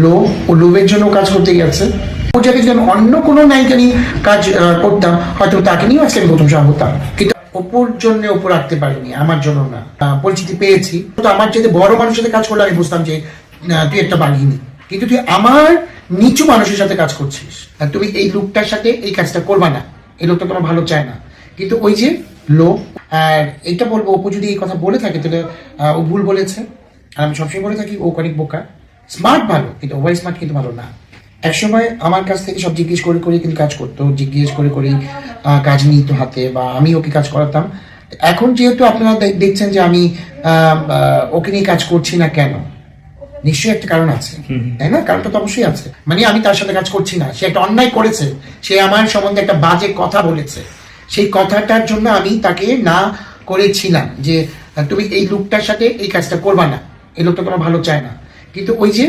লোভ ও লোভের জন্য কাজ করতে গেছে। ও যাকে যদি আমি অন্য কোনো নায়িকা নিয়ে কাজ করতাম, হয়তো তাকে নিয়েও আজকে আমি প্রথম শাহ হতাম, কিন্তু অপুর জন্য অপু রাখতে পারিনি, আমার জন্য না। পরিচিতি পেয়েছি তো আমার যদি বড় মানুষের সাথে কাজ করলে আমি বুঝতাম যে তুই একটা বাঘিনী, কিন্তু তুই আমার নিচু মানুষের সাথে কাজ করছিস, আর তুমি এই লোকটার সাথে এই কাজটা করবা না, এই লোকটা তোমার ভালো চায় না। কিন্তু ওই যে লোক, আর এইটা বলবো, অপু যদি এই কথা বলে থাকে তাহলে ও ভুল বলেছে। আর আমি সবসময় বলে থাকি ও অনেক বোকা। স্মার্ট ভালো, কিন্তু ওভার স্মার্ট কিন্তু ভালো না। একসময় আমার কাছ থেকে সব জিজ্ঞেস করে করে কিন্তু কাজ করতো, জিজ্ঞেস করে করে কাজ নিত হাতে, বা আমি ওকে কাজ করাতাম। এখন যেহেতু আপনারা দেখছেন যে আমি ওকে নিয়ে কাজ করছি না, কেন? নিশ্চয়ই একটা কারণ আছে, তাই না? কারণটা তো অবশ্যই আছে। মানে আমি তার সাথে কাজ করছি না, সে একটা অন্যায় করেছে, সে আমার সম্বন্ধে একটা বাজে কথা বলেছে, সেই কথাটার জন্য আমি তাকে না করেছিলাম যে তুমি এই লোকটার সাথে এই কাজটা করবা না, এই লোকটা তোমার ভালো চায় না। কিন্তু ওই যে